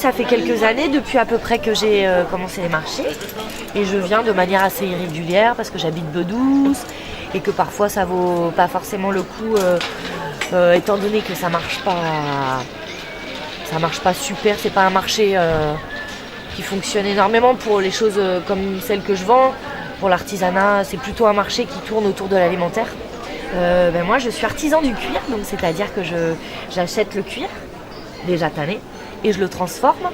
Ça fait quelques années, depuis à peu près que j'ai commencé les marchés. Et je viens de manière assez irrégulière parce que j'habite Bedouce et que parfois ça vaut pas forcément le coup, étant donné que ça marche pas super. C'est pas un marché qui fonctionne énormément pour les choses comme celles que je vends. Pour l'artisanat, c'est plutôt un marché qui tourne autour de l'alimentaire. Moi, je suis artisan du cuir, donc c'est-à-dire que j'achète le cuir déjà tanné et je le transforme.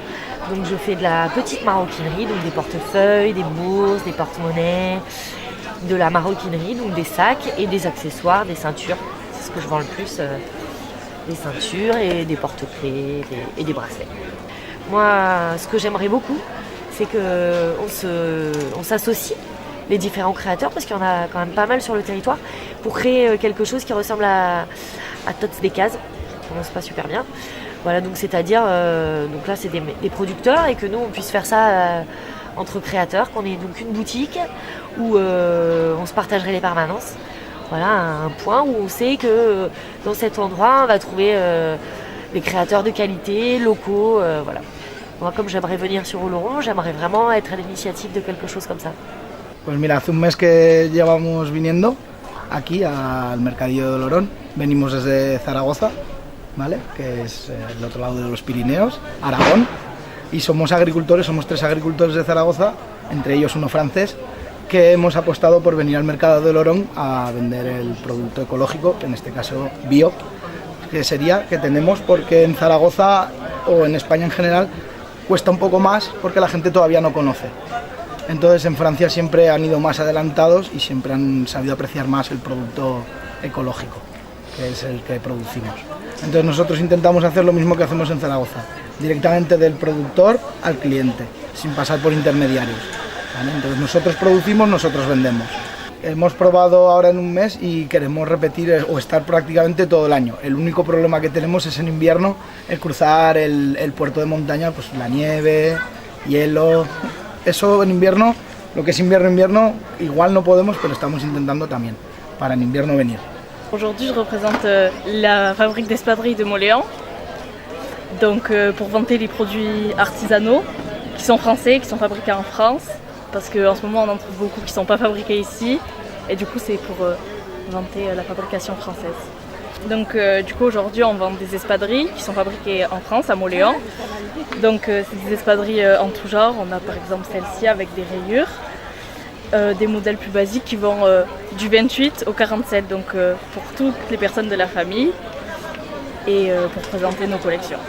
Donc je fais de la petite maroquinerie, donc des portefeuilles, des bourses, des porte-monnaies, de la maroquinerie, donc des sacs et des accessoires, des ceintures. C'est ce que je vends le plus, des ceintures et des porte-clés et des bracelets. Moi, ce que j'aimerais beaucoup, c'est qu'on s'associe, les différents créateurs, parce qu'il y en a quand même pas mal sur le territoire, pour créer quelque chose qui ressemble à Tots des Cases. Ça commence pas super bien. Voilà, donc c'est-à-dire, donc là c'est des producteurs et que nous on puisse faire ça entre créateurs, qu'on ait donc une boutique où on se partagerait les permanences. Voilà, un point où on sait que dans cet endroit on va trouver des créateurs de qualité, locaux, voilà. Moi, comme j'aimerais venir sur Oloron, j'aimerais vraiment être à l'initiative de quelque chose comme ça. Pues mira, hace un mes que llevamos viniendo aquí al Mercadillo de Olorón. Venimos desde Zaragoza, ¿vale? Que es el otro lado de los Pirineos, Aragón, y somos agricultores, somos 3 agricultores de Zaragoza, entre ellos uno francés, que hemos apostado por venir al mercado de Olorón a vender el producto ecológico, en este caso bio, que sería que tenemos, porque en Zaragoza o en España en general cuesta un poco más porque la gente todavía no conoce. Entonces en Francia siempre han ido más adelantados y siempre han sabido apreciar más el producto ecológico, que es el que producimos. Entonces nosotros intentamos hacer lo mismo que hacemos en Zaragoza, directamente del productor al cliente, sin pasar por intermediarios, ¿vale? Entonces nosotros producimos, nosotros vendemos. Hemos probado ahora en un mes y queremos repetir o estar prácticamente todo el año. El único problema que tenemos es en invierno el cruzar el puerto de montaña, pues la nieve, hielo. Eso en invierno, lo que es invierno, igual no podemos, pero estamos intentando también para en invierno venir. Aujourd'hui, je représente la fabrique d'espadrilles de Moléan, donc pour vanter les produits artisanaux qui sont français, qui sont fabriqués en France, parce qu'en ce moment on en trouve beaucoup qui ne sont pas fabriqués ici, et du coup c'est pour vanter la fabrication française. Donc du coup aujourd'hui on vend des espadrilles qui sont fabriquées en France, à Moléan. Donc c'est des espadrilles en tout genre, on a par exemple celle-ci avec des rayures, des modèles plus basiques qui vont du 28 au 47, donc pour toutes les personnes de la famille et pour présenter nos collections.